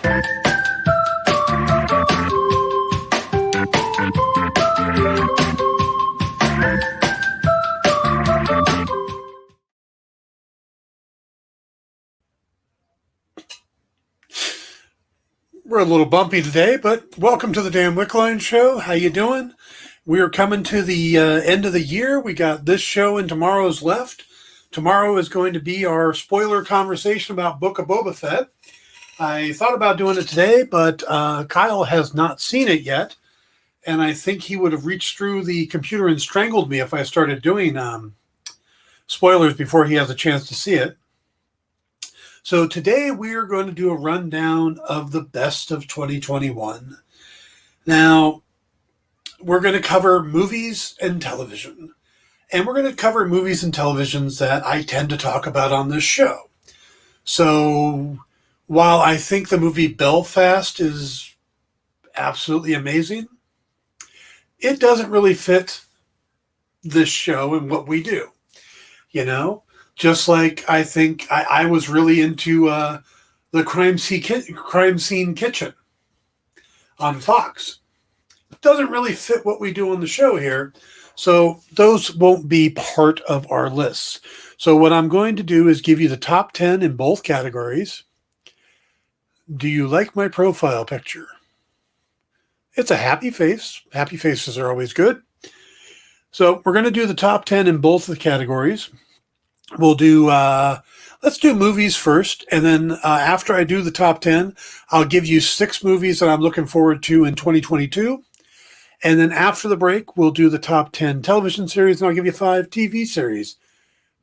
We're a little bumpy today, but welcome to the damn Wickline show. How you doing? We are coming to the end of the year. We got this show and tomorrow's left. Tomorrow is going to be our spoiler conversation about Book of Boba Fett. I thought about doing it today, but Kyle has not seen it yet, and I think he would have reached through the computer and strangled me if I started doing spoilers before he has a chance to see it. So today we are going to do a rundown of the best of 2021. Now, we're going to cover movies and television. And we're going to cover movies and televisions that I tend to talk about on this show. So while I think the movie Belfast is absolutely amazing, it doesn't really fit this show and what we do, you know? Just like I think I was really into the Crime Scene Kitchen on Fox. It doesn't really fit what we do on the show here, so those won't be part of our lists. So what I'm going to do is give you the top 10 in both categories. Do you like my profile picture? It's a happy face. Happy faces are always good. So we're going to do the top 10 in both of the categories. We'll do, let's do movies first. And then after I do the top 10, I'll give you 6 movies that I'm looking forward to in 2022. And then after the break, we'll do the top 10 television series, and I'll give you 5 TV series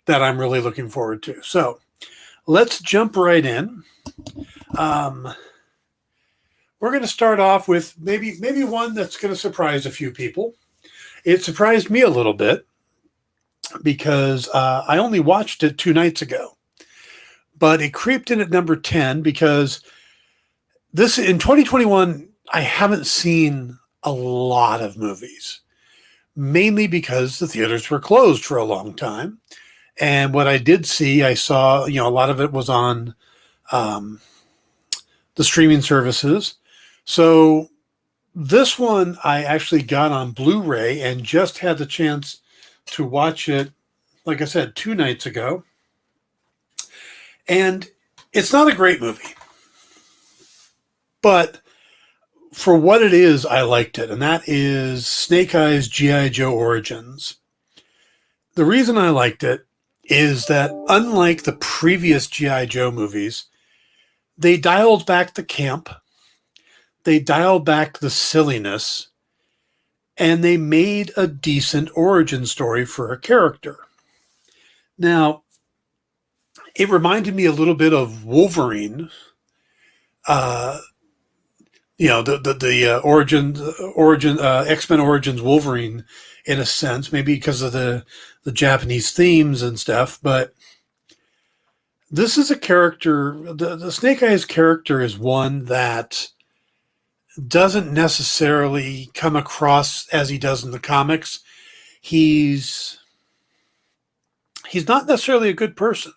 that I'm really looking forward to. So let's jump right in. We're going to start off with maybe one that's going to surprise a few people. It surprised me a little bit, because I only watched it 2 nights ago, but it creeped in at number 10 because this in 2021, I haven't seen a lot of movies, mainly because the theaters were closed for a long time. And what I did see, I saw, a lot of it was on the streaming services. So this one I actually got on Blu-ray and just had the chance to watch it, like I said, 2 nights ago. And it's not a great movie, but for what it is, I liked it. And that is Snake Eyes G.I. Joe Origins. The reason I liked it is that unlike the previous G.I. Joe movies, they dialed back the camp, they dialed back the silliness, and they made a decent origin story for a character. Now, it reminded me a little bit of Wolverine, the origin X-Men Origins Wolverine, in a sense, maybe because of the Japanese themes and stuff. But this is a character. The Snake Eyes character is one that doesn't necessarily come across as he does in the comics. He's not necessarily a good person,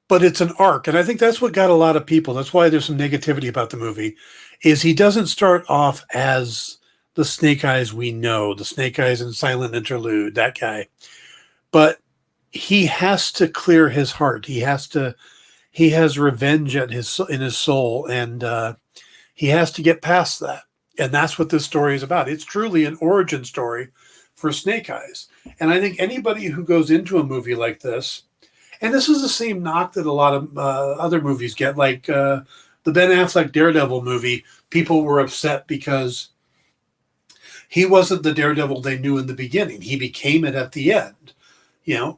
but it's an arc. And I think that's what got a lot of people. That's why there's some negativity about the movie, is he doesn't start off as the Snake Eyes we know, the Snake Eyes in Silent Interlude, that guy. But he has to clear his heart. He has revenge in his soul, and he has to get past that. And that's what this story is about. It's truly an origin story for Snake Eyes. And I think anybody who goes into a movie like this, and this is the same knock that a lot of other movies get, like the Ben Affleck Daredevil movie, people were upset because he wasn't the Daredevil they knew in the beginning. He became it at the end.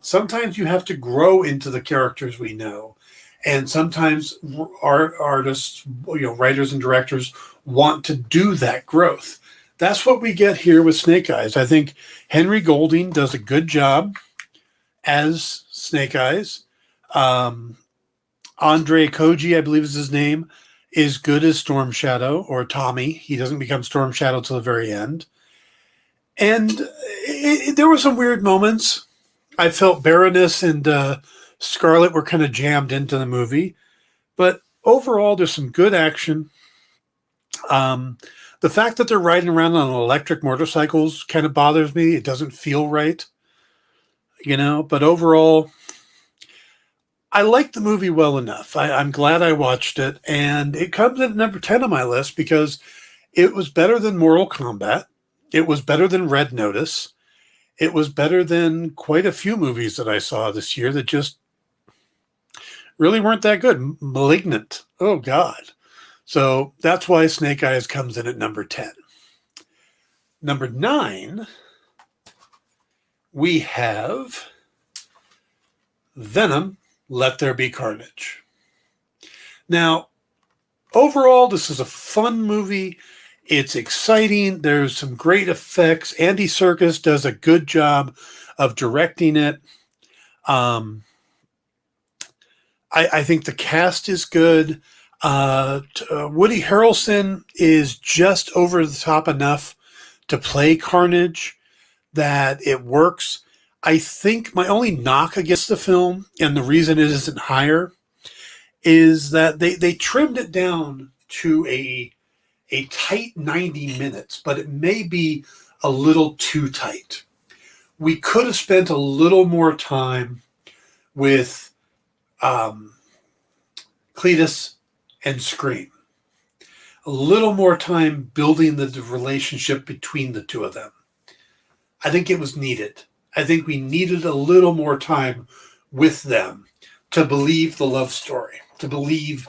Sometimes you have to grow into the characters we know. And sometimes artists, writers and directors want to do that growth. That's what we get here with Snake Eyes. I think Henry Golding does a good job as Snake Eyes. Andre Koji, I believe is his name, is good as Storm Shadow, or Tommy. He doesn't become Storm Shadow till the very end. And there were some weird moments. I felt Baroness and Scarlet were kind of jammed into the movie. But overall, there's some good action. Um, the fact that they're riding around on electric motorcycles kind of bothers me. It doesn't feel right, but overall, I like the movie well enough. I'm glad I watched it, and it comes at number 10 on my list because it was better than Mortal Kombat. It was better than Red Notice. It was better than quite a few movies that I saw this year that just really weren't that good. Malignant. Oh, God. So that's why Snake Eyes comes in at number 10. Number 9, we have Venom, Let There Be Carnage. Now, overall, this is a fun movie. It's exciting. There's some great effects. Andy Serkis does a good job of directing it. I think the cast is good. Woody Harrelson is just over the top enough to play Carnage that it works. I think my only knock against the film, and the reason it isn't higher, is that they trimmed it down to a tight 90 minutes, but it may be a little too tight. We could have spent a little more time with Cletus and Scream. A little more time building the relationship between the two of them. I think it was needed. I think we needed a little more time with them to believe the love story, to believe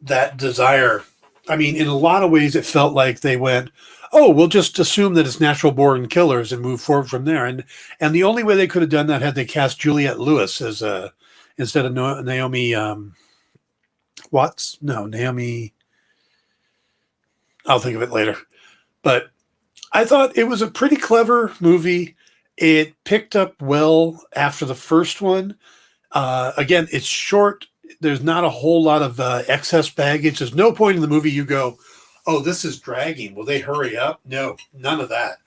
that desire. I mean, in a lot of ways, it felt like they went, oh, we'll just assume that it's natural born killers and move forward from there. And the only way they could have done that had they cast Juliette Lewis as instead of Naomi Watts. No, Naomi. I'll think of it later. But I thought it was a pretty clever movie. It picked up well after the first one. Again, it's short. There's not a whole lot of excess baggage. There's no point in the movie you go, oh, this is dragging. Will they hurry up? No, none of that.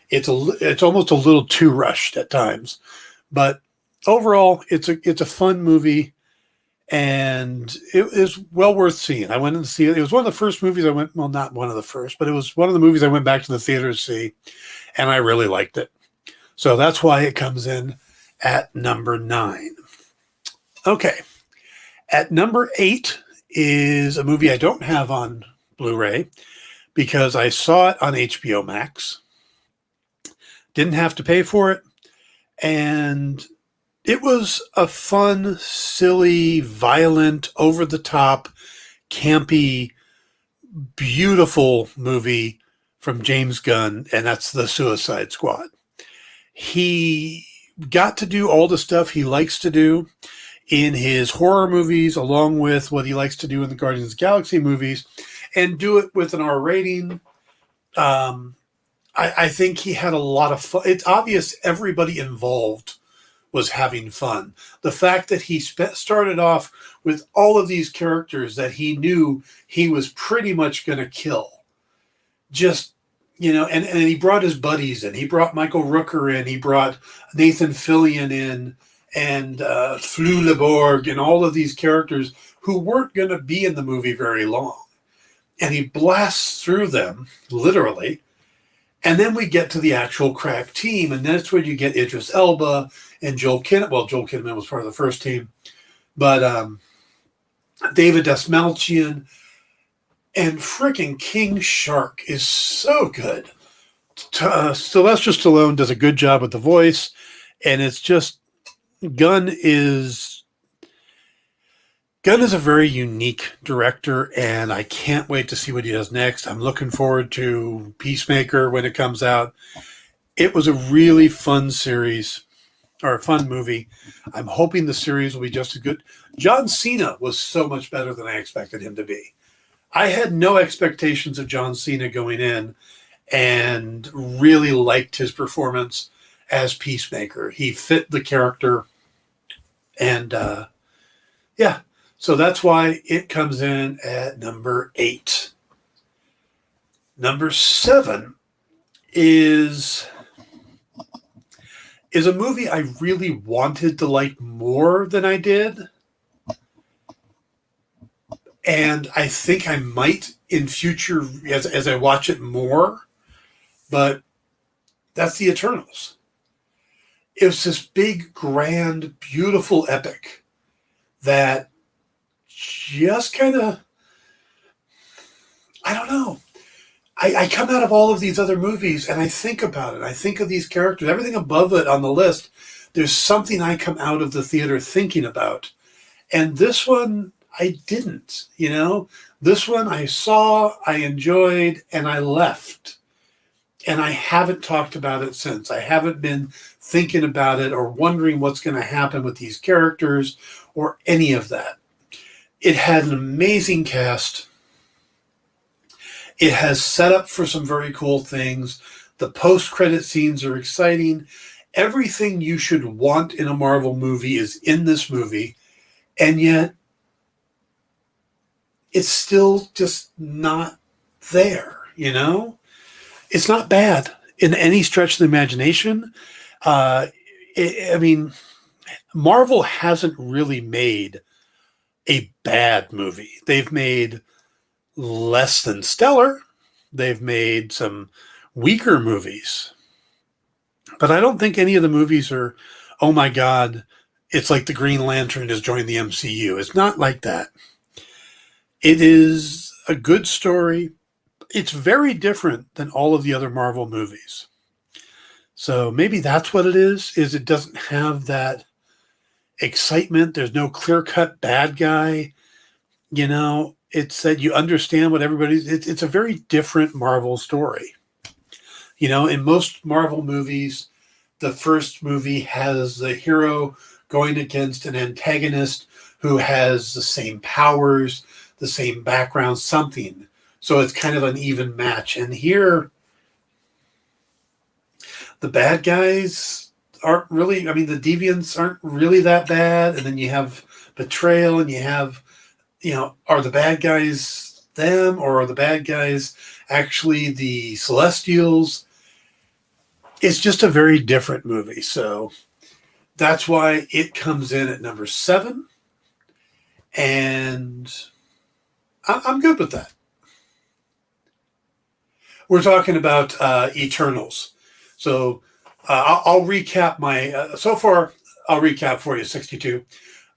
It's almost a little too rushed at times. But overall, it's a fun movie, and it is well worth seeing. I went in to see it. It was one of the first movies I went, well, not one of the first, but it was one of the movies I went back to the theater to see, and I really liked it. So that's why it comes in at number 9. Okay. At number 8 is a movie I don't have on Blu-ray because I saw it on HBO Max. Didn't have to pay for it. And it was a fun, silly, violent, over-the-top, campy, beautiful movie from James Gunn, and that's The Suicide Squad. He got to do all the stuff he likes to do in his horror movies, along with what he likes to do in the Guardians of the Galaxy movies, and do it with an R rating. I think he had a lot of fun. It's obvious everybody involved was having fun. The fact that he started off with all of these characters that he knew he was pretty much going to kill. Just, and he brought his buddies in. He brought Michael Rooker in. He brought Nathan Fillion in, and Fleur Leborg, and all of these characters who weren't going to be in the movie very long. And he blasts through them, literally. And then we get to the actual crack team, and that's where you get Idris Elba and Joel Kinnaman. Well, Joel Kinnaman was part of the first team. But David Dastmalchian and freaking King Shark is so good. Sylvester Stallone does a good job with the voice, and it's just Gunn is a very unique director, and I can't wait to see what he does next. I'm looking forward to Peacemaker when it comes out. It was a really fun series, or a fun movie. I'm hoping the series will be just as good. John Cena was so much better than I expected him to be. I had no expectations of John Cena going in, and really liked his performance as Peacemaker. He fit the character, and yeah. So that's why it comes in at number 8. Number 7 is a movie I really wanted to like more than I did. And I think I might in future as I watch it more, but that's the Eternals. It was this big, grand, beautiful epic that just kind of, I don't know. I come out of all of these other movies and I think about it. I think of these characters, everything above it on the list. There's something I come out of the theater thinking about. And this one, I didn't, you know? This one I saw, I enjoyed, and I left. And I haven't talked about it since. I haven't been thinking about it or wondering what's going to happen with these characters or any of that. It had an amazing cast. It has set up for some very cool things. The post-credit scenes are exciting. Everything you should want in a Marvel movie is in this movie, and yet it's still just not there, you know? It's not bad in any stretch of the imagination. I mean, Marvel hasn't really made a bad movie. They've made less than stellar. They've made some weaker movies. But I don't think any of the movies are, oh my God, it's like the Green Lantern has joined the MCU. It's not like that. It is a good story. It's very different than all of the other Marvel movies. So maybe that's what it is it doesn't have that excitement. There's no clear-cut bad guy. You know, it's that you understand what everybody's... It's a very different Marvel story. You know, in most Marvel movies, the first movie has the hero going against an antagonist who has the same powers, the same background, something. So it's kind of an even match. And here, the bad guys aren't really, I mean, the deviants aren't really that bad. And then you have betrayal and you have, you know, are the bad guys them or are the bad guys actually the Celestials? It's just a very different movie. So that's why it comes in at number 7. And I'm good with that. We're talking about Eternals. So I'll recap my, so far, I'll recap for you, 62.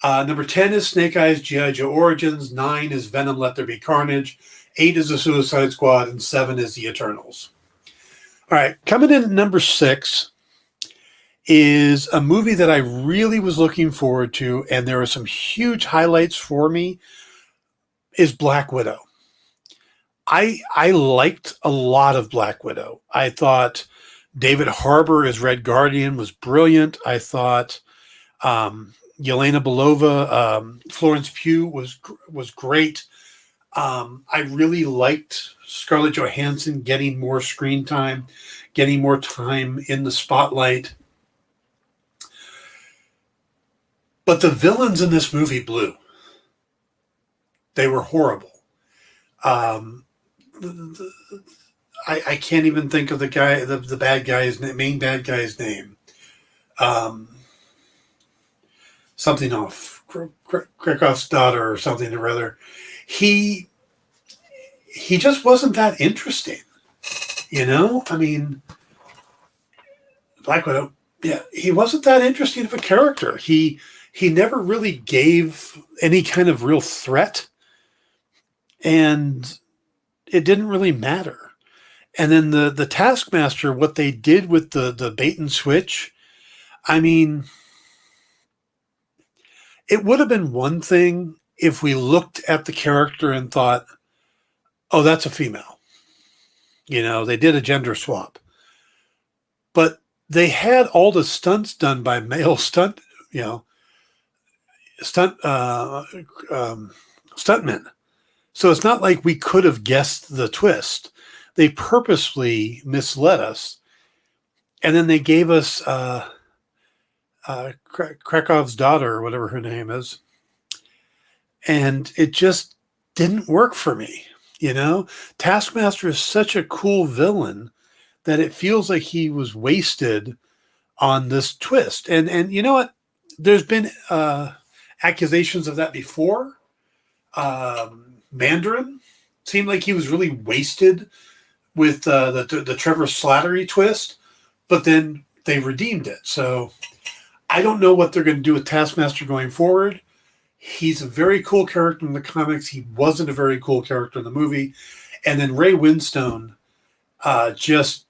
Number 10 is Snake Eyes G.I. Joe Origins. 9 is Venom Let There Be Carnage. 8 is the Suicide Squad. And 7 is the Eternals. All right, coming in at number 6 is a movie that I really was looking forward to, and there are some huge highlights for me, is Black Widow. I liked a lot of Black Widow. I thought David Harbour as Red Guardian was brilliant. I thought Yelena Belova, Florence Pugh was great. I really liked Scarlett Johansson getting more screen time, getting more time in the spotlight. But the villains in this movie blew. They were horrible. I can't even think of the guy, the bad guy's name, main bad guy's name. Something off, Krakow's daughter or something or other. He just wasn't that interesting, you know? I mean, Black Widow, yeah, he wasn't that interesting of a character. He never really gave any kind of real threat, and it didn't really matter. And then the Taskmaster, what they did with the bait and switch, I mean, it would have been one thing if we looked at the character and thought, oh, that's a female. You know, they did a gender swap. But they had all the stunts done by male stuntmen. So it's not like we could have guessed the twist. They purposely misled us. And then they gave us Krakow's daughter, or whatever her name is. And it just didn't work for me. You know, Taskmaster is such a cool villain that it feels like he was wasted on this twist. And you know what? There's been accusations of that before. Mandarin seemed like he was really wasted with the Trevor Slattery twist, but then they redeemed it. So I don't know what they're going to do with Taskmaster going forward. He's a very cool character in the comics. He wasn't a very cool character in the movie. And then Ray Winstone, just,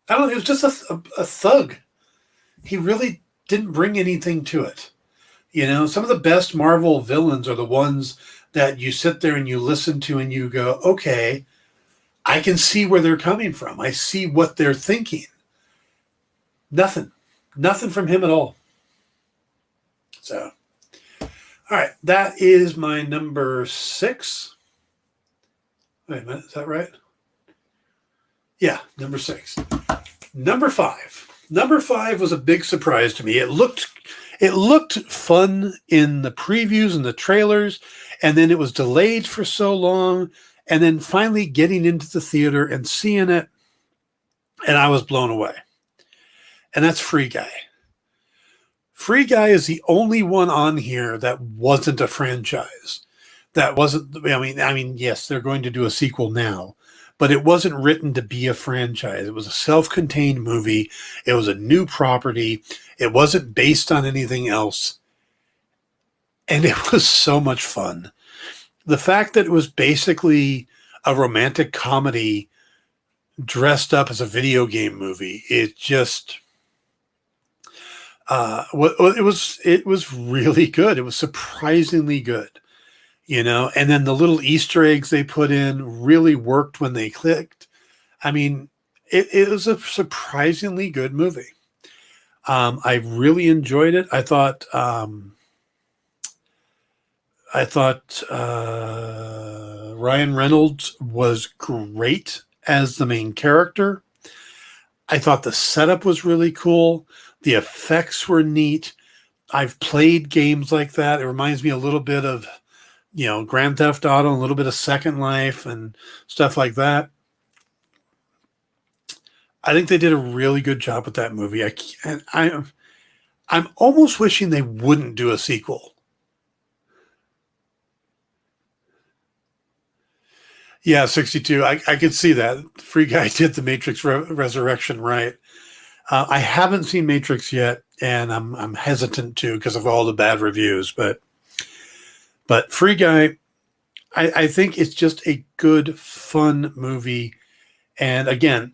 I don't know, he was just a thug. He really didn't bring anything to it. You know, some of the best Marvel villains are the ones that you sit there and you listen to and you go, okay, I can see where they're coming from. I see what they're thinking. Nothing from him at all. So, all right, that is my number 6. Wait a minute, is that right? Yeah, number 6. Number 5. Number 5 was a big surprise to me. It looked fun in the previews and the trailers, and then it was delayed for so long, and then finally getting into the theater and seeing it, and I was blown away. And that's Free Guy. Free Guy is the only one on here that wasn't a franchise. That wasn't, I mean, yes, they're going to do a sequel now, but it wasn't written to be a franchise. It was a self-contained movie. It was a new property. It wasn't based on anything else. And it was so much fun. The fact that it was basically a romantic comedy dressed up as a video game movie, it just, it was really good. It was surprisingly good. You know, and then the little Easter eggs they put in really worked when they clicked. I mean, it was a surprisingly good movie. I really enjoyed it. I thought Ryan Reynolds was great as the main character. I thought the setup was really cool. The effects were neat. I've played games like that. It reminds me a little bit of, you know, Grand Theft Auto, a little bit of Second Life and stuff like that. I think they did a really good job with that movie. I'm almost wishing they wouldn't do a sequel. Yeah, 62. I could see that. Free Guy did the Matrix Resurrection right. I haven't seen Matrix yet, and I'm hesitant to because of all the bad reviews, but Free Guy, I think it's just a good, fun movie. And again,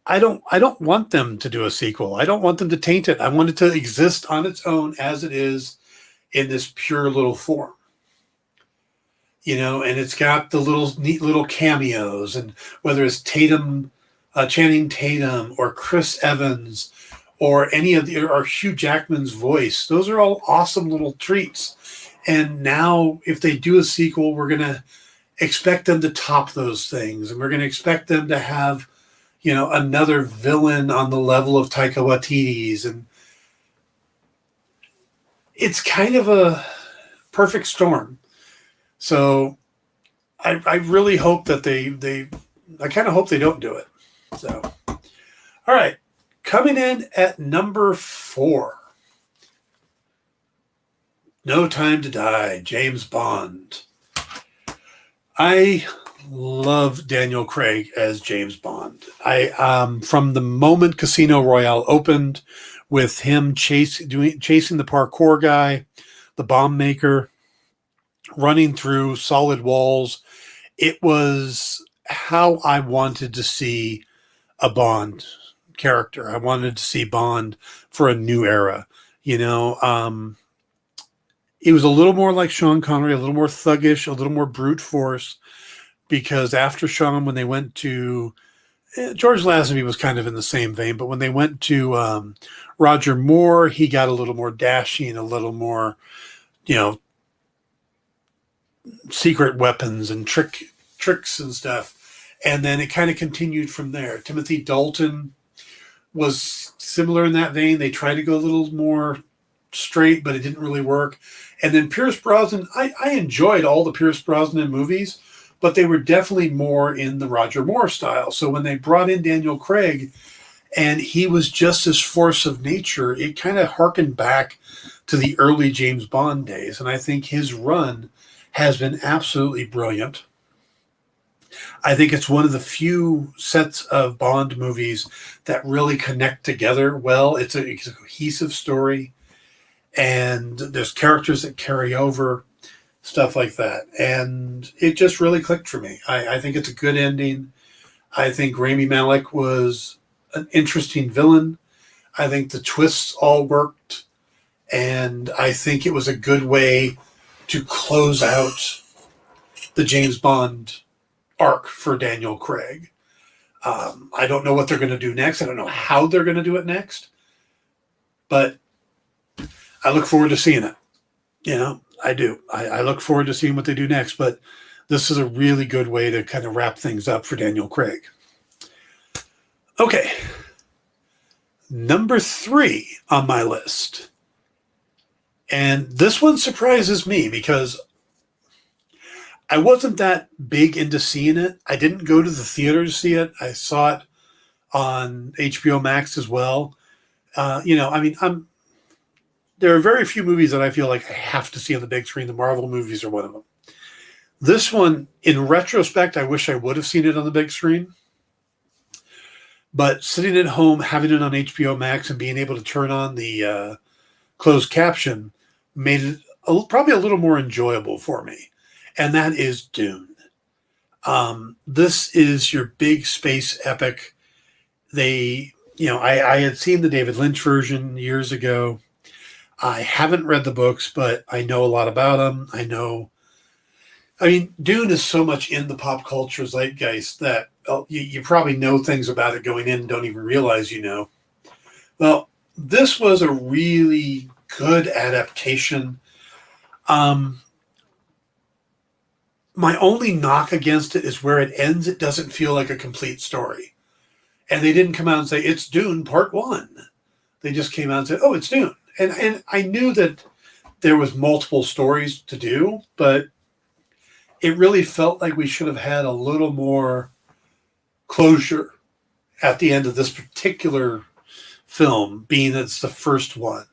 I don't want them to do a sequel. I don't want them to taint it. I want it to exist on its own as it is in this pure little form. You know, and it's got the neat little cameos, and whether it's Channing Tatum or Chris Evans or or Hugh Jackman's voice, those are all awesome little treats. And now, if they do a sequel, we're going to expect them to top those things. And we're going to expect them to have, you know, another villain on the level of Taika Waititi's. And it's kind of a perfect storm. So I really hope that I kind of hope they don't do it. So, all right. Coming in at number 4. No Time to Die, James Bond. I love Daniel Craig as James Bond. From the moment Casino Royale opened, with him chasing the parkour guy, the bomb maker, running through solid walls, it was how I wanted to see a Bond character. I wanted to see Bond for a new era. You know, it was a little more like Sean Connery, a little more thuggish, a little more brute force, because after Sean, when they went to George Lazenby was kind of in the same vein, but when they went to Roger Moore, he got a little more dashing, a little more, you know, secret weapons and tricks and stuff. And then it kind of continued from there. Timothy Dalton was similar in that vein. They tried to go a little more straight, but it didn't really work. And then Pierce Brosnan, I enjoyed all the Pierce Brosnan movies, but they were definitely more in the Roger Moore style. So when they brought in Daniel Craig and he was just this force of nature, it kind of harkened back to the early James Bond days. And I think his run has been absolutely brilliant. I think it's one of the few sets of Bond movies that really connect together well. It's a cohesive story, and there's characters that carry over, stuff like that. And it just really clicked for me. I think it's a good ending. I think Rami Malek was an interesting villain. I think the twists all worked. And I think it was a good way to close out the James Bond arc for Daniel Craig. I don't know what they're going to do next. I don't know how they're going to do it next. But I look forward to seeing it. I do. I look forward to seeing what they do next. But this is a really good way to kind of wrap things up for Daniel Craig. Okay. Number 3 on my list. And this one surprises me because I wasn't that big into seeing it. I didn't go to the theater to see it. I saw it on HBO Max as well. There are very few movies that I feel like I have to see on the big screen. The Marvel movies are one of them. This one, in retrospect, I wish I would have seen it on the big screen. But sitting at home, having it on HBO Max and being able to turn on the closed caption made it probably a little more enjoyable for me. And that is Dune. This is your big space epic. I had seen the David Lynch version years ago. I haven't read the books, but I know a lot about them. Dune is so much in the pop culture zeitgeist that you probably know things about it going in and don't even realize you know. Well, this was a really good adaptation. My only knock against it is where it ends. It doesn't feel like a complete story. And they didn't come out and say, it's Dune Part 1. They just came out and said, oh, it's Dune. And I knew that there was multiple stories to do, but it really felt like we should have had a little more closure at the end of this particular film, being that it's the first one.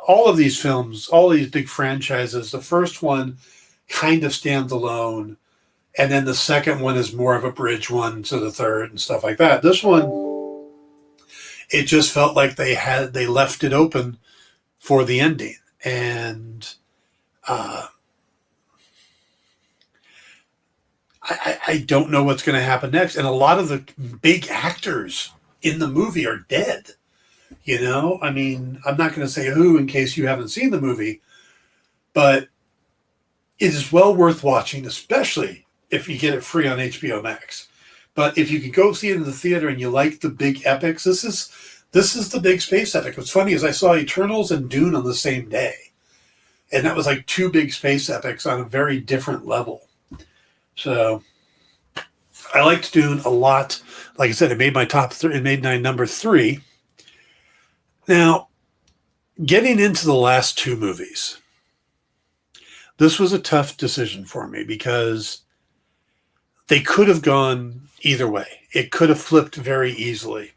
All of these films, all these big franchises, the first one kind of stands alone, and then the second one is more of a bridge one to the third and stuff like that. This one, it just felt like they left it open for the ending, and I don't know what's going to happen next. And a lot of the big actors in the movie are dead. I'm not going to say who in case you haven't seen the movie, but it is well worth watching, especially if you get it free on HBO Max. But if you can go see it in the theater and you like the big epics, this is the big space epic. What's funny is I saw Eternals and Dune on the same day. And that was like 2 big space epics on a very different level. So I liked Dune a lot. Like I said, it made my top 3. It made my number 3. Now, getting into the last 2 movies, this was a tough decision for me because they could have gone either way. It could have flipped very easily.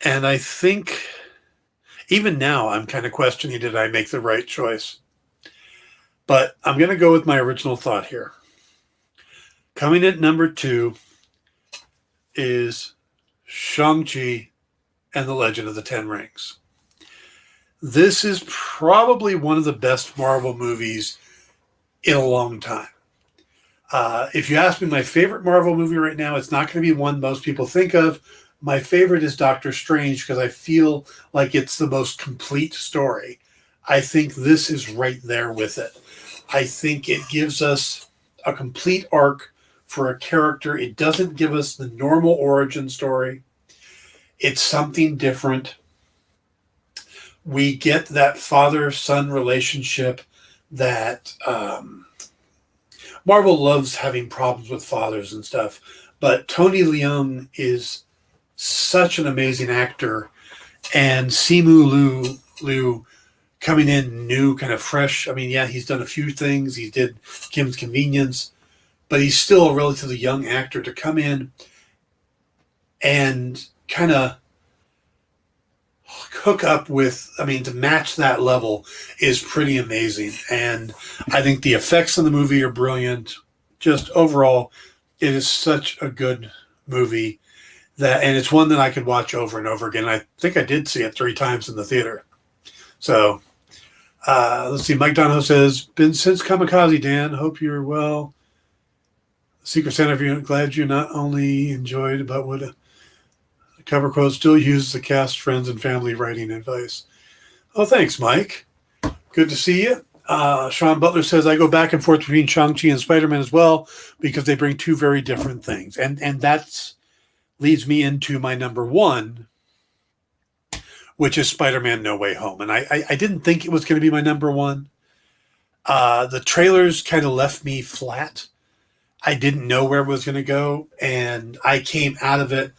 And I think even now I'm kind of questioning, did I make the right choice? But I'm going to go with my original thought here. Coming at number 2 is Shang-Chi and the Legend of the Ten Rings. This is probably one of the best Marvel movies in a long time. If you ask me my favorite Marvel movie right now, it's not going to be one most people think of. My favorite is Doctor Strange because I feel like it's the most complete story. I think this is right there with it. I think it gives us a complete arc for a character. It doesn't give us the normal origin story. It's something different. We get that father-son relationship that Marvel loves having problems with fathers and stuff. But Tony Leung is such an amazing actor. And Simu Liu coming in new, kind of fresh. He's done a few things. He did Kim's Convenience. But he's still a relatively young actor to come in and kind of hook up with, I mean, to match that level is pretty amazing. And I think the effects in the movie are brilliant. Just overall, it is such a good movie and it's one that I could watch over and over again. I think I did see it 3 times in the theater. So let's see. Mike Donahoe says, been since Kamikaze, Dan. Hope you're well. Secret Santa, I'm glad you not only enjoyed, but would the cover quote still use the cast, friends, and family writing advice. Oh, thanks, Mike. Good to see you. Sean Butler says, I go back and forth between Shang-Chi and Spider-Man as well because they bring 2 very different things. And that's leads me into my number 1, which is Spider-Man No Way Home. And I didn't think it was going to be my number 1. The trailers kind of left me flat. I didn't know where it was going to go. And I came out of it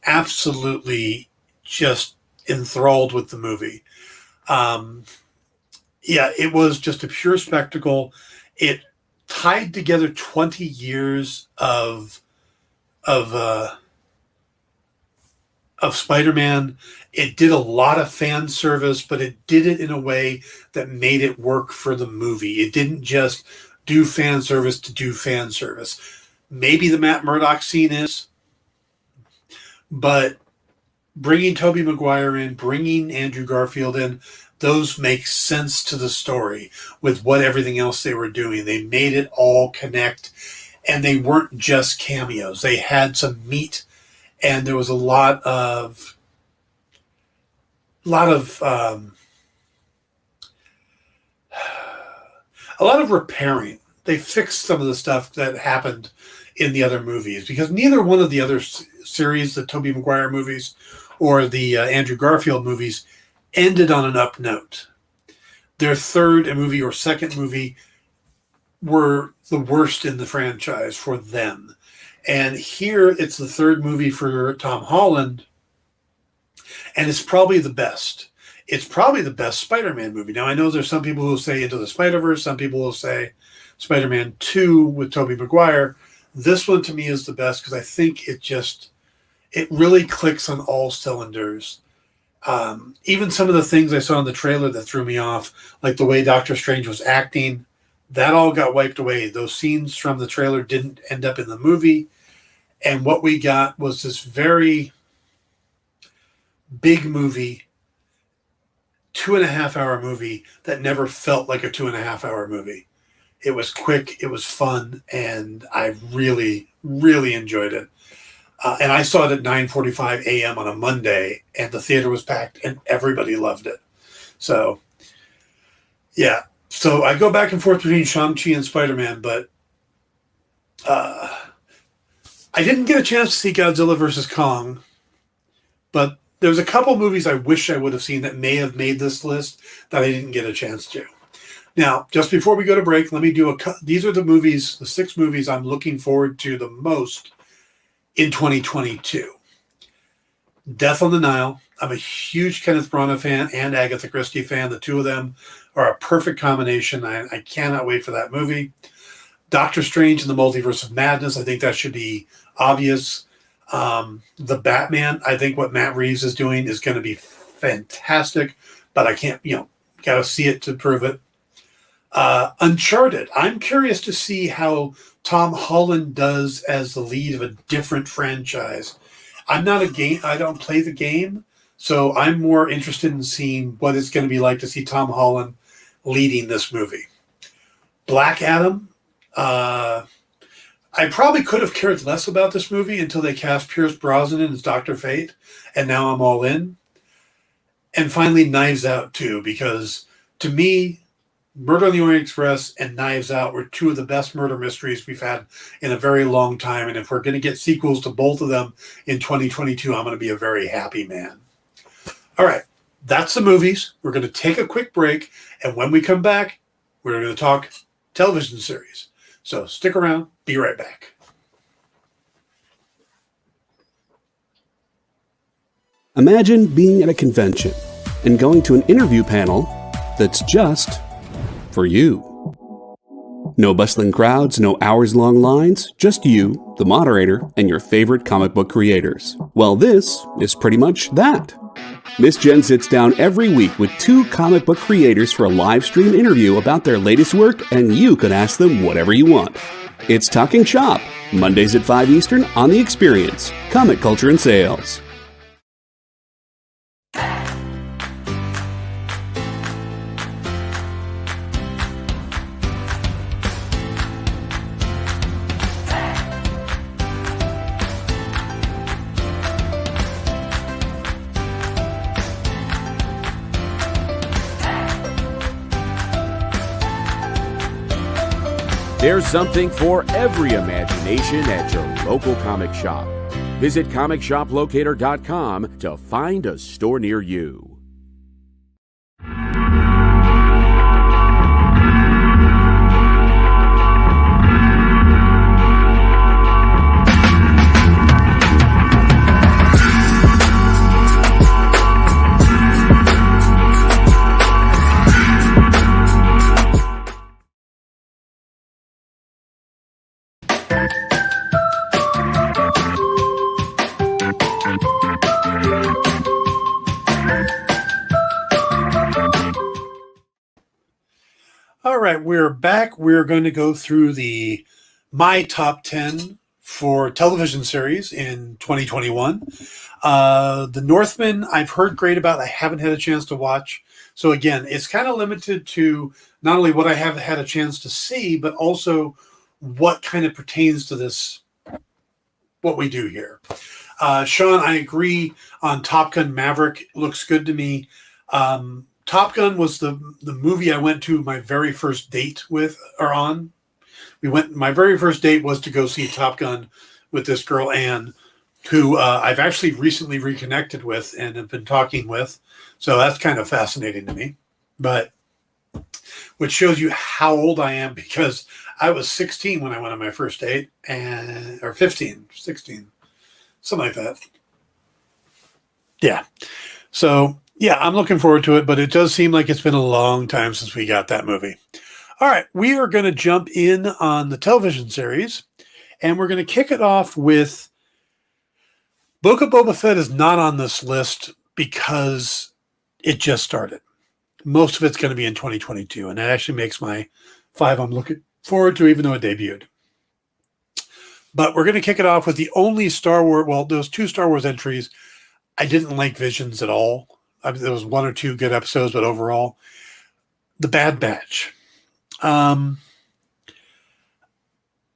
absolutely just enthralled with the movie. Yeah, it was just a pure spectacle. It tied together 20 years of Spider-Man. It did a lot of fan service, but it did it in a way that made it work for the movie. It didn't just do fan service to do fan service. Maybe the Matt Murdock scene is, but bringing Tobey Maguire in, bringing Andrew Garfield in, those make sense to the story with what everything else they were doing. They made it all connect, and they weren't just cameos. They had some meat, and there was a lot of repairing. They fixed some of the stuff that happened in the other movies because neither one of the other series, the Tobey Maguire movies or the Andrew Garfield movies, ended on an up note. Their third movie or second movie were the worst in the franchise for them. And here it's the third movie for Tom Holland, and it's probably the best. It's probably the best Spider-Man movie. Now, I know there's some people who will say Into the Spider-Verse. Some people will say Spider-Man 2 with Tobey Maguire. This one, to me, is the best because I think it really clicks on all cylinders. Even some of the things I saw in the trailer that threw me off, like the way Doctor Strange was acting, that all got wiped away. Those scenes from the trailer didn't end up in the movie. And what we got was this very big movie, 2.5-hour movie that never felt like a 2.5-hour movie. It was quick, it was fun, and I really, really enjoyed it. And I saw it at 9:45 a.m. on a Monday, and the theater was packed, and everybody loved it. So, yeah. So I go back and forth between Shang-Chi and Spider-Man, but I didn't get a chance to see Godzilla vs. Kong, but there's a couple movies I wish I would have seen that may have made this list that I didn't get a chance to. Now, just before we go to break, let me do these are the 6 movies I'm looking forward to the most in 2022. Death on the Nile. I'm a huge Kenneth Branagh fan and Agatha Christie fan. The two of them are a perfect combination. I cannot wait for that movie. Doctor Strange and the Multiverse of Madness. I think that should be obvious. The Batman. I think what Matt Reeves is doing is going to be fantastic, but I can't, got to see it to prove it. Uncharted. I'm curious to see how Tom Holland does as the lead of a different franchise. I don't play the game, so I'm more interested in seeing what it's going to be like to see Tom Holland leading this movie. Black Adam. I probably could have cared less about this movie until they cast Pierce Brosnan as Dr. Fate, and now I'm all in. And finally, Knives Out too, because to me, Murder on the Orient Express and Knives Out were 2 of the best murder mysteries we've had in a very long time. And if we're going to get sequels to both of them in 2022, I'm going to be a very happy man. All right, that's the movies. We're going to take a quick break. And when we come back, we're going to talk television series. So stick around. Be right back. Imagine being at a convention and going to an interview panel that's just for you. No bustling crowds, no hours-long lines, just you, the moderator, and your favorite comic book creators. Well, this is pretty much that. Miss Jen sits down every week with 2 comic book creators for a live stream interview about their latest work, and you can ask them whatever you want. It's Talking Shop, Mondays at 5 Eastern on The Experience, Comic Culture and Sales. There's something for every imagination at your local comic shop. Visit ComicShopLocator.com to find a store near you. All right, we're back. We're going to go through my top 10 for television series in 2021. The Northman, I've heard great about. I haven't had a chance to watch. So again, it's kind of limited to not only what I have had a chance to see, but also what kind of pertains to this, what we do here. Sean, I agree on Top Gun Maverick. Looks good to me. Top Gun was the movie I went to my very first date with, or on. My very first date was to go see Top Gun with this girl, Anne, who I've actually recently reconnected with and have been talking with. So that's kind of fascinating to me. But which shows you how old I am, because I was 16 when I went on my first date, or 15, 16, something like that. Yeah. So yeah, I'm looking forward to it, but it does seem like it's been a long time since we got that movie. All right, we are going to jump in on the television series, and we're going to kick it off with Book of Boba Fett is not on this list because it just started. Most of it's going to be in 2022, and that actually makes my 5 I'm looking forward to, even though it debuted. But we're going to kick it off with the only Star Wars, well, those 2 Star Wars entries, I didn't like Visions at all. I mean, there was 1 or 2 good episodes, but overall, The Bad Batch. I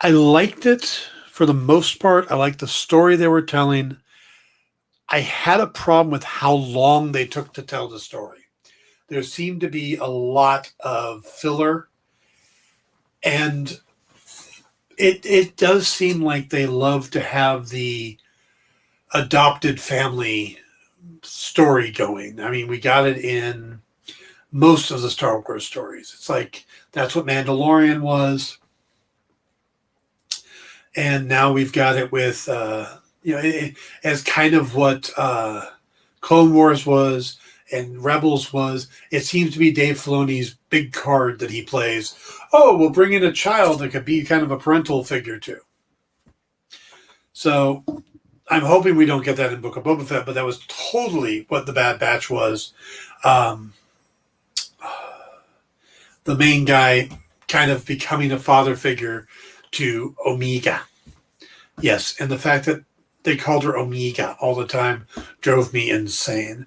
liked it for the most part. I liked the story they were telling. I had a problem with how long they took to tell the story. There seemed to be a lot of filler, and it does seem like they love to have the adopted family story going. I mean, we got it in most of the Star Wars stories. It's like that's what Mandalorian was, and now we've got it with as kind of what Clone Wars was and Rebels was. It seems to be Dave Filoni's big card that he plays. Oh, we'll bring in a child that could be kind of a parental figure too. So I'm hoping we don't get that in Book of Boba Fett, but that was totally what The Bad Batch was. The main guy kind of becoming a father figure to Omega. Yes, and the fact that they called her Omega all the time drove me insane.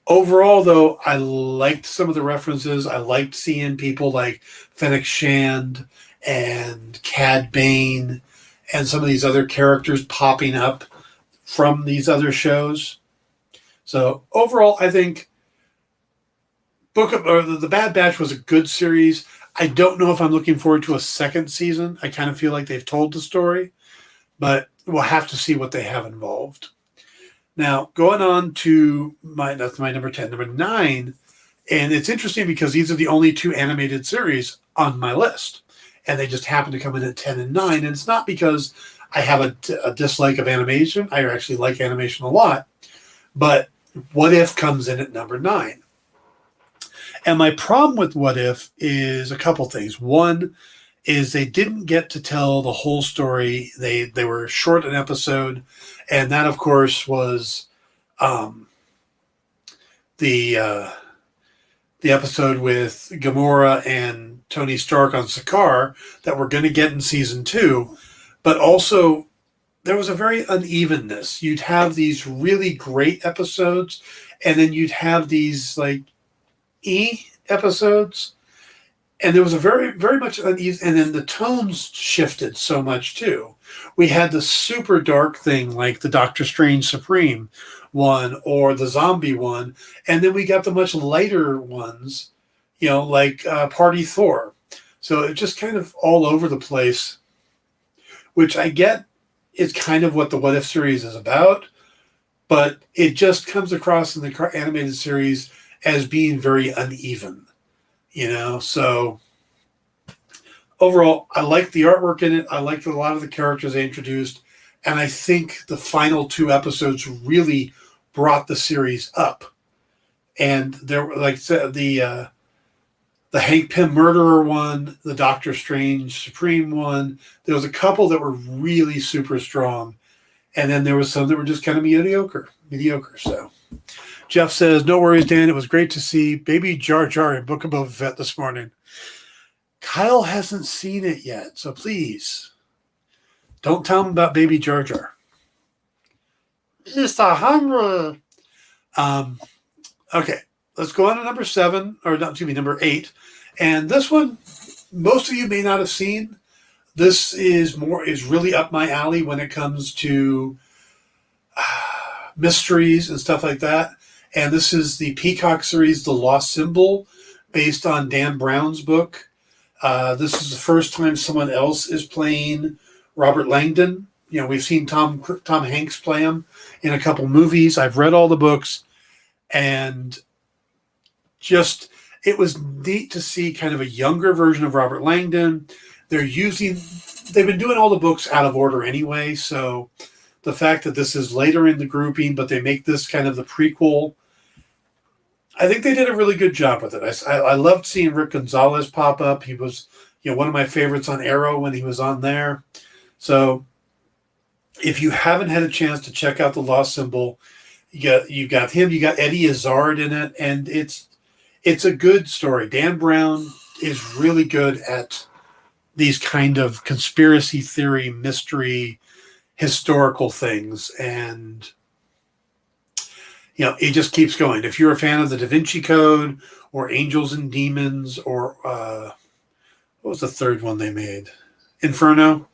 Overall, though, I liked some of the references. I liked seeing people like Fennec Shand and Cad Bane and some of these other characters popping up from these other shows. So overall, I think The Bad Batch was a good series. I don't know if I'm looking forward to a second season. I kind of feel like they've told the story, but we'll have to see what they have involved. Now, going on to that's my number 10. Number 9, and it's interesting because these are the only 2 animated series on my list, and they just happen to come in at 10 and 9, and it's not because I have a dislike of animation. I actually like animation a lot, but What If comes in at number 9. And my problem with What If is a couple things. One is they didn't get to tell the whole story. They were short an episode, and that, of course, was the episode with Gamora and Tony Stark on Sakaar that we're going to get in season 2, but also there was a very unevenness. You'd have these really great episodes, and then you'd have these like episodes, and there was a very, very much uneven, and then the tones shifted so much too. We had the super dark thing like the Doctor Strange Supreme one or the zombie one, and then we got the much lighter ones, like Party Thor. So it just kind of all over the place, which I get is kind of what the What If series is about, but it just comes across in the animated series as being very uneven, So overall, I like the artwork in it. I liked a lot of the characters they introduced, and I think the final 2 episodes really brought the series up. And there were, like I said, the Hank Pym murderer one, the Doctor Strange Supreme one. There was a couple that were really super strong, and then there was some that were just kind of mediocre. So Jeff says, "No worries, Dan. It was great to see Baby Jar Jar in Book of Boba Fett this morning." Kyle hasn't seen it yet, so please don't tell him about Baby Jar Jar. He's so hungry. Okay, let's go on to number 8. And this one, most of you may not have seen. This is really up my alley when it comes to mysteries and stuff like that. And this is the Peacock series, The Lost Symbol, based on Dan Brown's book. This is the first time someone else is playing Robert Langdon. We've seen Tom Hanks play him in a couple movies. I've read all the books, and just it was neat to see kind of a younger version of Robert Langdon. They've been doing all the books out of order anyway, so the fact that this is later in the grouping, but they make this kind of the prequel, I think they did a really good job with it. I loved seeing Rick Gonzalez pop up. He was, one of my favorites on Arrow when he was on there. So if you haven't had a chance to check out The Lost Symbol, you got him, you got Eddie Izzard in it, and it's a good story. Dan Brown is really good at these kind of conspiracy theory, mystery, historical things, and it just keeps going. If you're a fan of the Da Vinci Code or Angels and Demons or what was the third one they made? Inferno,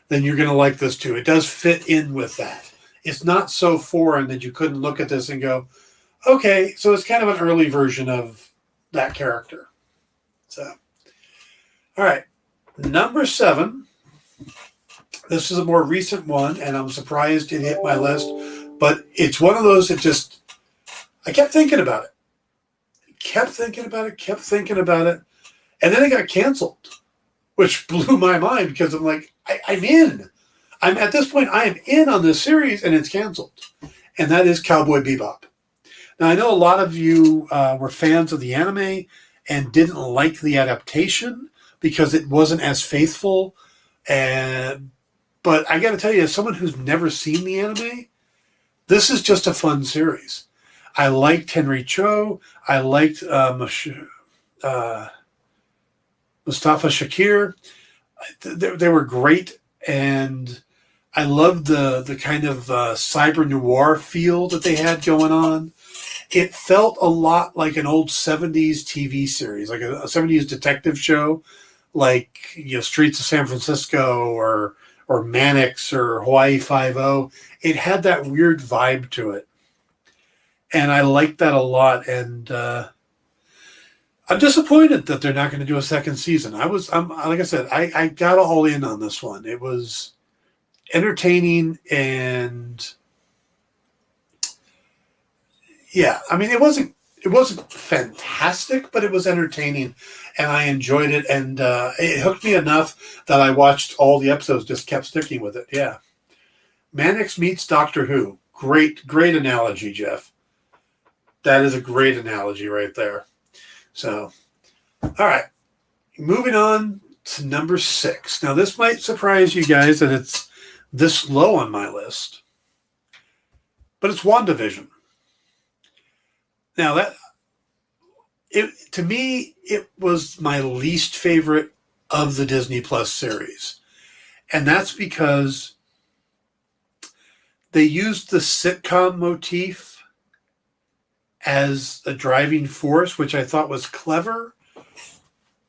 then you're going to like this too. It does fit in with that. It's not so foreign that you couldn't look at this and go, okay, so it's kind of an early version of that character. So, all right. Number 7. This is a more recent one, and I'm surprised it hit my list, but it's one of those that just, I kept thinking about it. Kept thinking about it. And then it got canceled, which blew my mind because I'm like, I'm in. At this point, I am in on this series, and it's canceled. And that is Cowboy Bebop. Now, I know a lot of you were fans of the anime and didn't like the adaptation because it wasn't as faithful. But I got to tell you, as someone who's never seen the anime, this is just a fun series. I liked Henry Cho. I liked Mustafa Shakir. They were great, and I loved the kind of cyber noir feel that they had going on. It felt a lot like an old 70s TV series, like a 70s detective show, like Streets of San Francisco or Mannix or Hawaii Five-0. It had that weird vibe to it, and I liked that a lot. And I'm disappointed that they're not going to do a second season. I'm like I said, I got all in on this one. It was entertaining, and yeah, I mean, it wasn't fantastic, but it was entertaining, and I enjoyed it, and it hooked me enough that I watched all the episodes, just kept sticking with it. Yeah. Mannix meets Doctor Who. Great analogy, Jeff. That is a great analogy right there. So, all right. Moving on to number 6. Now, this might surprise you guys that it's this low on my list, but it's WandaVision. Now to me, it was my least favorite of the Disney Plus series. And that's because they used the sitcom motif as a driving force, which I thought was clever,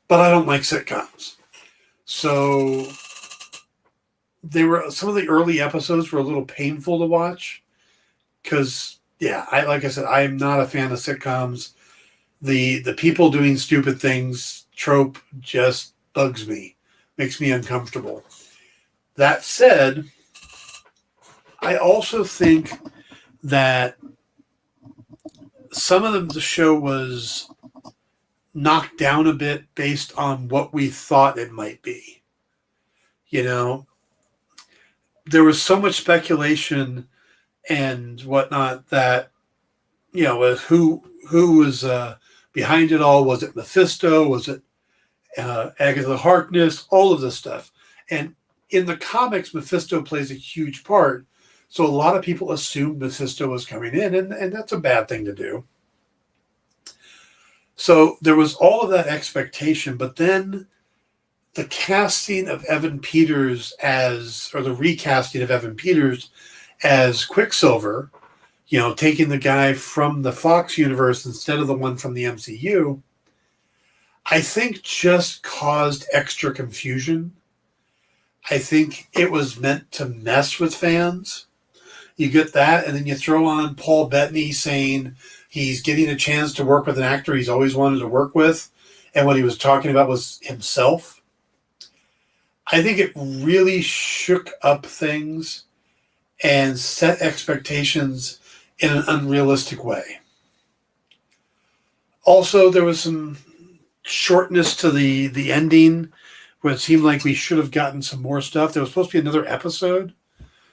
but I don't like sitcoms. So some of the early episodes were a little painful to watch because, like I said, I am not a fan of sitcoms. The people doing stupid things trope just bugs me, makes me uncomfortable. That said, I also think that some of the show was knocked down a bit based on what we thought it might be. You know, there was so much speculation and whatnot that, who was behind it all. Was it Mephisto? Was it Agatha Harkness? All of this stuff. And in the comics, Mephisto plays a huge part. So a lot of people assumed Mephisto was coming in, and that's a bad thing to do. So there was all of that expectation, but then the casting of Evan Peters the recasting of Evan Peters as Quicksilver, taking the guy from the Fox universe instead of the one from the MCU, I think just caused extra confusion. I think it was meant to mess with fans. You get that, and then you throw on Paul Bettany saying he's getting a chance to work with an actor he's always wanted to work with, and what he was talking about was himself. I think it really shook up things and set expectations in an unrealistic way. Also, there was some shortness to the ending where it seemed like we should have gotten some more stuff. There was supposed to be another episode.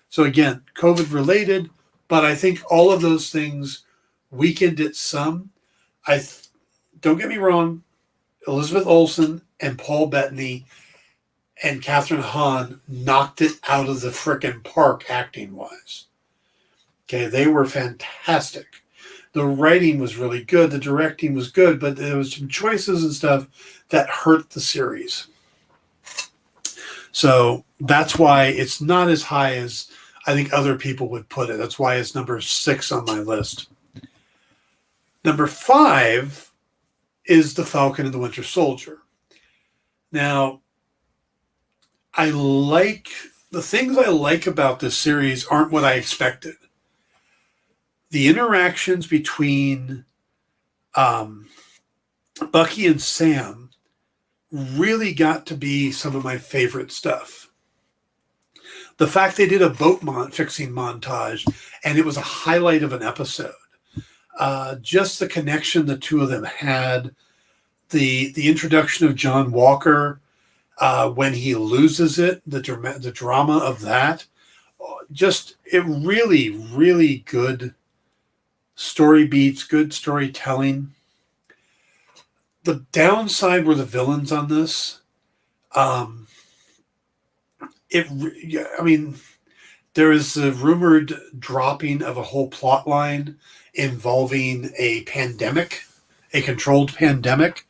So again, COVID related, but I think all of those things weakened it some. Don't get me wrong, Elizabeth Olsen and Paul Bettany and Catherine Hahn knocked it out of the frickin' park acting-wise. Okay, they were fantastic. The writing was really good. The directing was good, but there was some choices and stuff that hurt the series. So that's why it's not as high as I think other people would put it. That's why it's number 6 on my list. Number 5 is The Falcon and the Winter Soldier. Now, the things I like about this series aren't what I expected. The interactions between Bucky and Sam really got to be some of my favorite stuff. The fact they did a boat fixing montage and it was a highlight of an episode. Just the connection the two of them had. The introduction of John Walker when he loses it, the drama of that. Just it really, really good story beats, good storytelling. The downside were the villains on this. There is a rumored dropping of a whole plot line involving a pandemic, a controlled pandemic,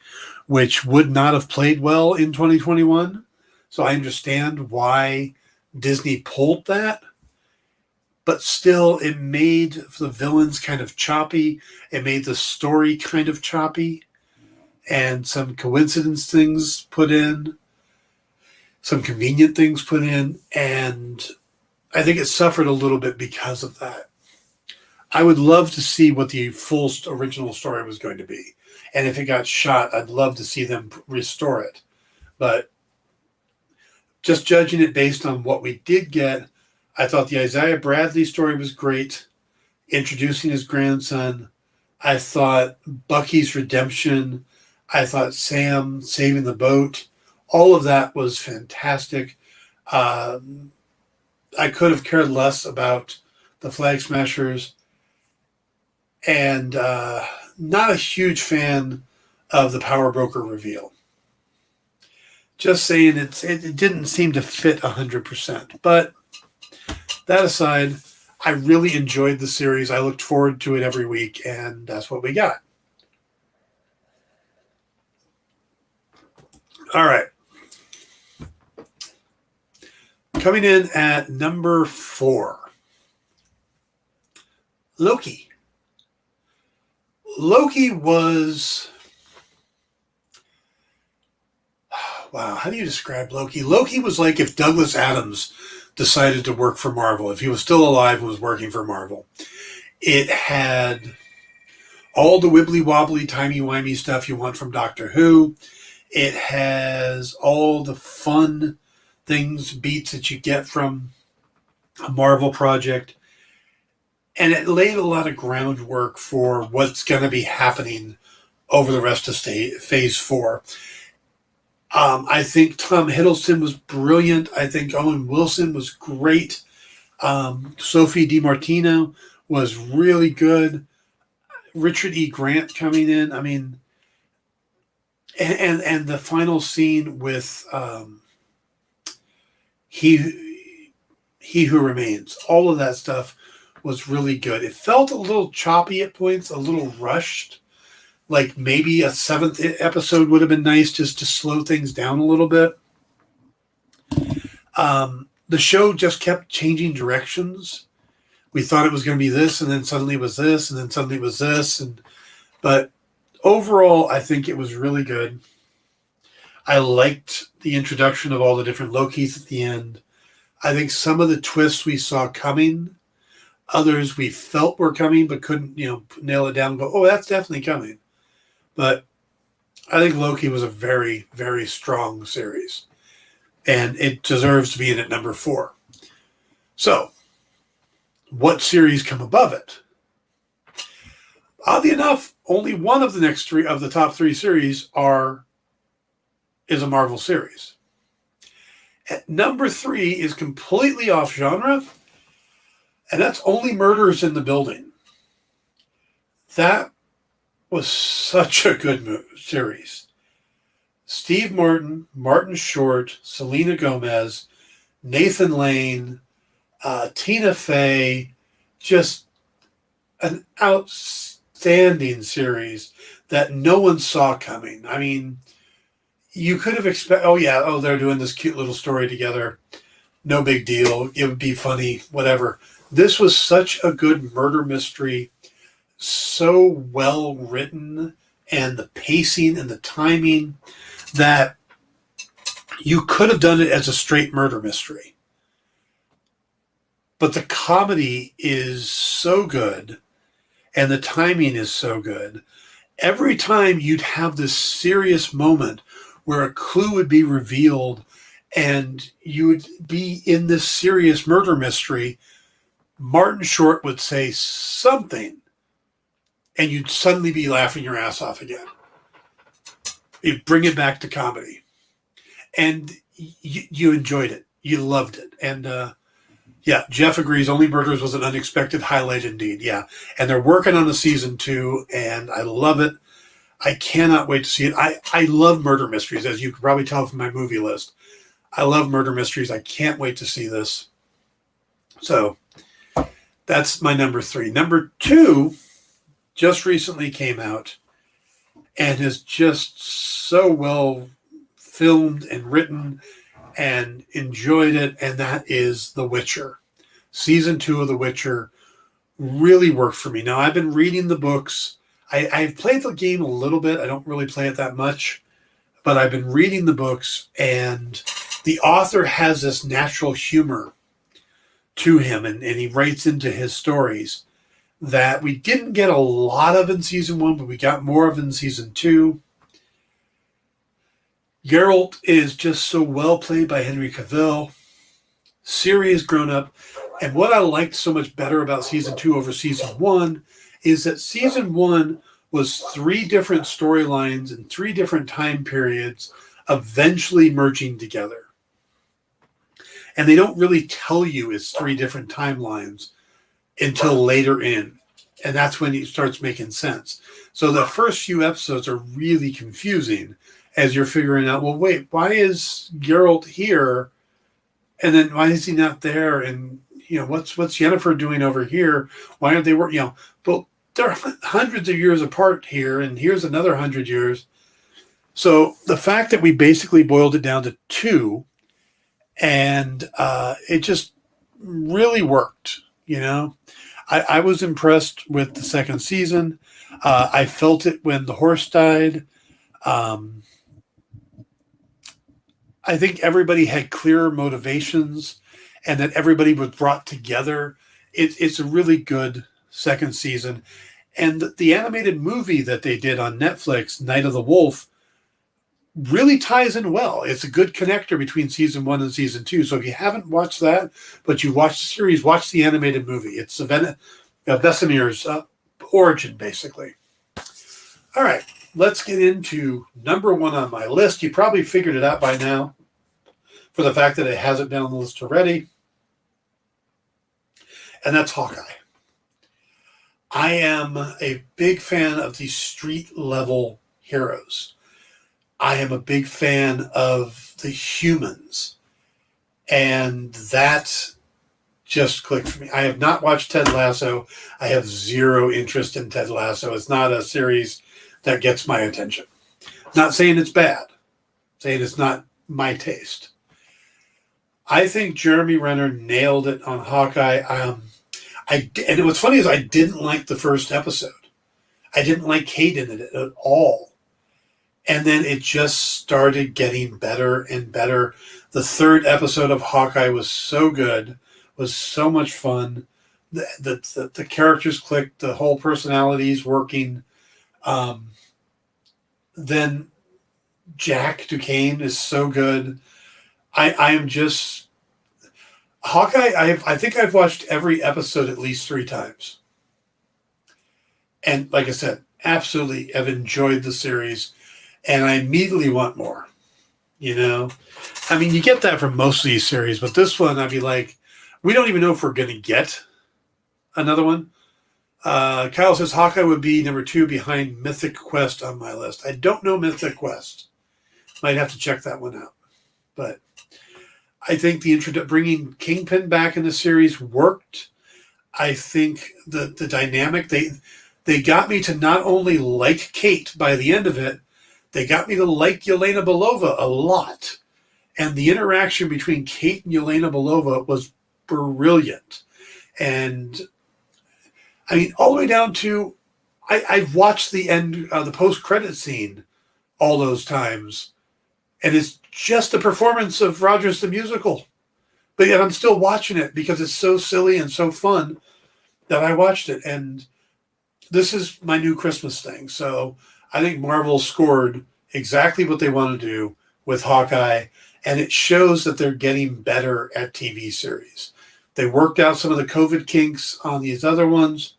which would not have played well in 2021. So I understand why Disney pulled that. But still, it made the villains kind of choppy. It made the story kind of choppy. And some coincidence things put in. Some convenient things put in. And I think it suffered a little bit because of that. I would love to see what the full original story was going to be. And if it got shot, I'd love to see them restore it. But just judging it based on what we did get, I thought the Isaiah Bradley story was great. Introducing his grandson. I thought Bucky's redemption. I thought Sam saving the boat. All of that was fantastic. I could have cared less about the Flag Smashers. And not a huge fan of the Power Broker reveal. Just saying it didn't seem to fit 100%. But that aside, I really enjoyed the series. I looked forward to it every week, and that's what we got. All right. Coming in at number 4, Loki. Loki was... Wow, how do you describe Loki? Loki was like if Douglas Adams decided to work for Marvel, if he was still alive and was working for Marvel. It had all the wibbly-wobbly, timey-wimey stuff you want from Doctor Who. It has all the fun things, beats that you get from a Marvel project. And it laid a lot of groundwork for what's going to be happening over the rest of Phase 4. I think Tom Hiddleston was brilliant. I think Owen Wilson was great. Sophie DiMartino was really good. Richard E. Grant coming in. I mean, and the final scene with He Who Remains. All of that stuff was really good. It felt a little choppy at points, a little rushed. Like maybe a 7th episode would have been nice just to slow things down a little bit. The show just kept changing directions. We thought it was going to be this, and then suddenly it was this, and then suddenly it was this. But overall, I think it was really good. I liked the introduction of all the different Lokis at the end. I think some of the twists we saw coming, others we felt were coming but couldn't, nail it down and go, oh, that's definitely coming. But I think Loki was a very, very strong series. And it deserves to be in at number 4. So, what series come above it? Oddly enough, only one of the top 3 series is a Marvel series. At number 3 is completely off genre, and that's Only Murders in the Building. That was such a good series. Steve Martin, Martin Short, Selena Gomez, Nathan Lane, Tina Fey, just an outstanding series that no one saw coming. I mean, you could have expected, they're doing this cute little story together. No big deal. It would be funny, whatever. This was such a good murder mystery, so well written, and the pacing and the timing that you could have done it as a straight murder mystery. But the comedy is so good, and the timing is so good. Every time you'd have this serious moment where a clue would be revealed and you would be in this serious murder mystery, Martin Short would say something and you'd suddenly be laughing your ass off again. You'd bring it back to comedy. And you enjoyed it. You loved it. And Jeff agrees. Only Murders was an unexpected highlight indeed. Yeah. And they're working on a season 2, and I love it. I cannot wait to see it. I love murder mysteries, as you can probably tell from my movie list. I love murder mysteries. I can't wait to see this. So that's my number 3. Number 2 just recently came out and is just so well filmed and written, and enjoyed it, and that is The Witcher. Season 2 of The Witcher really worked for me. Now, I've been reading the books. I've played the game a little bit. I don't really play it that much, but I've been reading the books, and the author has this natural humor to him, and he writes into his stories that we didn't get a lot of in season 1, but we got more of in season 2. Geralt is just so well played by Henry Cavill. Ciri has grown up. And what I liked so much better about season 2 over season 1 is that season 1 was 3 different storylines and 3 different time periods eventually merging together. And they don't really tell you it's 3 different timelines until later in. And that's when it starts making sense. So the first few episodes are really confusing as you're figuring out, well, wait, why is Geralt here? And then why is he not there? And what's Yennefer doing over here? Why aren't they working? But they're hundreds of years apart here, and here's another 100 years. So the fact that we basically boiled it down to 2, and it just really worked. I was impressed with the second season. I felt it when the horse died. I think everybody had clearer motivations, and that everybody was brought together. It's a really good second season. And the animated movie that they did on Netflix, Night of the Wolf, really ties in well. It's a good connector between season 1 and season 2. So if you haven't watched that, but you watched the series, watch the animated movie. It's Vesemir's origin, basically. All right, let's get into number 1 on my list. You probably figured it out by now for the fact that it hasn't been on the list already. And that's Hawkeye. I am a big fan of these street level heroes. I am a big fan of the humans. And that just clicked for me. I have not watched Ted Lasso. I have zero interest in Ted Lasso. It's not a series that gets my attention. Not saying it's bad. Saying it's not my taste. I think Jeremy Renner nailed it on Hawkeye. And what's funny is I didn't like the first episode. I didn't like Kate in it at all. And then it just started getting better and better. The third episode of Hawkeye was so good, was so much fun. The characters clicked, the whole personalities working. Then Jack Duquesne is so good. I am just Hawkeye. I think I've watched every episode at least 3 times, and like I said, absolutely have enjoyed the series, and I immediately want more. I mean, you get that from most of these series, but this one, I'd be like, we don't even know if we're going to get another one. Kyle says Hawkeye would be number 2 behind Mythic Quest on my list. I don't know Mythic Quest. Might have to check that one out. But I think bringing Kingpin back in the series worked. I think the dynamic, they got me to not only like Kate by the end of it, they got me to like Yelena Belova a lot. And the interaction between Kate and Yelena Belova was brilliant. And I mean, all the way down to, I've watched the end, the post-credit scene all those times, and it's just a performance of Rogers the Musical. But yet I'm still watching it because it's so silly and so fun that I watched it. And this is my new Christmas thing. So I think Marvel scored exactly what they want to do with Hawkeye, and it shows that they're getting better at TV series. They worked out some of the COVID kinks on these other ones.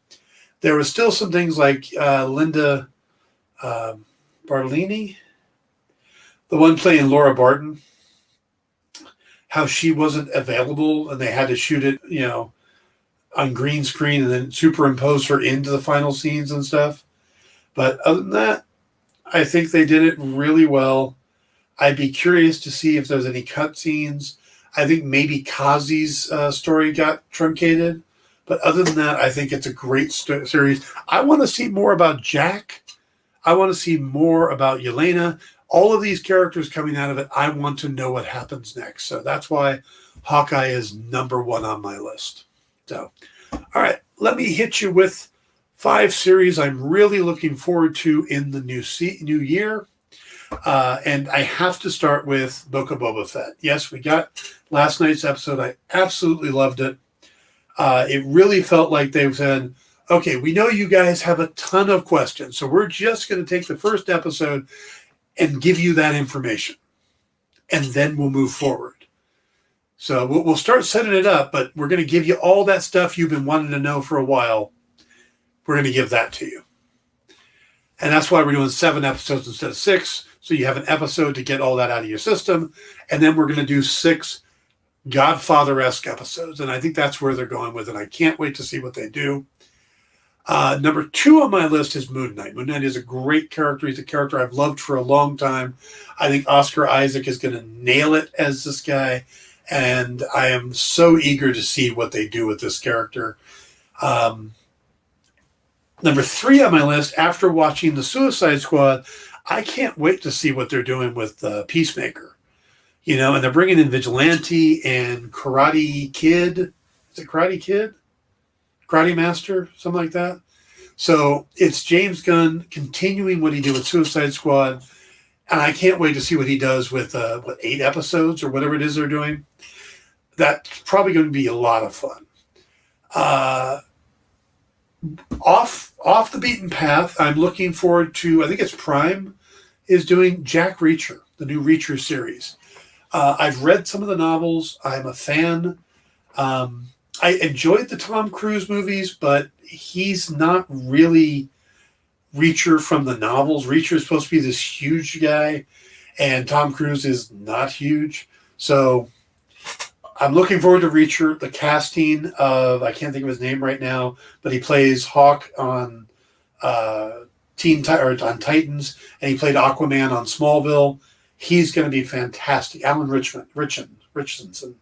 There was still some things like Linda Barlini, the one playing Laura Barton, how she wasn't available and they had to shoot it, on green screen and then superimpose her into the final scenes and stuff. But other than that, I think they did it really well. I'd be curious to see if there's any cut scenes. I think maybe Kazi's story got truncated. But other than that, I think it's a great series. I want to see more about Jack. I want to see more about Yelena. All of these characters coming out of it, I want to know what happens next. So that's why Hawkeye is number 1 on my list. So, all right, let me hit you with 5 series I'm really looking forward to in the new year. And I have to start with Book of Boba Fett. Yes, we got last night's episode. I absolutely loved it. It really felt like they said, okay, we know you guys have a ton of questions, so we're just going to take the first episode and give you that information, and then we'll move forward. So we'll start setting it up, but we're going to give you all that stuff you've been wanting to know for a while. We're going to give that to you. And that's why we're doing 7 episodes instead of 6, so you have an episode to get all that out of your system, and then we're going to do 6 Godfather-esque episodes, and I think that's where they're going with it. I can't wait to see what they do. Number 2 on my list is Moon Knight. Moon Knight is a great character. He's a character I've loved for a long time. I think Oscar Isaac is going to nail it as this guy, and I am so eager to see what they do with this character. Number 3 on my list, after watching The Suicide Squad, I can't wait to see what they're doing with Peacemaker. And they're bringing in Vigilante and Karate Kid. Is it Karate Kid? Karate Master? Something like that. So it's James Gunn continuing what he did with Suicide Squad. And I can't wait to see what he does with, 8 episodes or whatever it is they're doing. That's probably going to be a lot of fun. Off the beaten path, I'm looking forward to, I think it's Prime is doing Jack Reacher, the new Reacher series. I've read some of the novels. I'm a fan. I enjoyed the Tom Cruise movies, but he's not really Reacher from the novels. Reacher is supposed to be this huge guy, and Tom Cruise is not huge. So I'm looking forward to Reacher. The casting of, I can't think of his name right now, but he plays Hawk on on Titans, and he played Aquaman on Smallville. He's going to be fantastic. Alan Richardson, something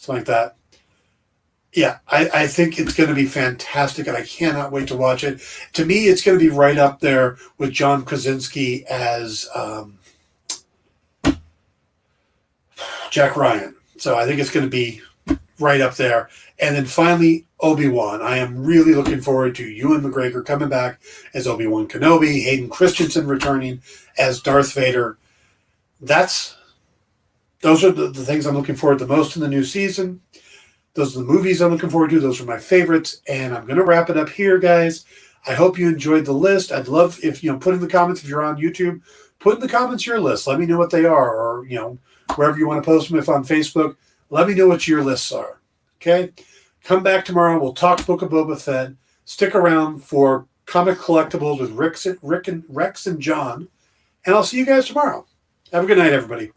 like that. Yeah, I think it's going to be fantastic, and I cannot wait to watch it. To me, it's going to be right up there with John Krasinski as Jack Ryan. So I think it's going to be right up there. And then finally, Obi-Wan. I am really looking forward to Ewan McGregor coming back as Obi-Wan Kenobi, Hayden Christensen returning as Darth Vader. Those are the things I'm looking forward to the most in the new season. Those are the movies I'm looking forward to. Those are my favorites. And I'm going to wrap it up here, guys. I hope you enjoyed the list. I'd love if, put in the comments, if you're on YouTube, put in the comments your list. Let me know what they are. Or, wherever you want to post them. If on Facebook, let me know what your lists are. Okay? Come back tomorrow. We'll talk Book of Boba Fett. Stick around for Comic Collectibles with Rex and John. And I'll see you guys tomorrow. Have a good night, everybody.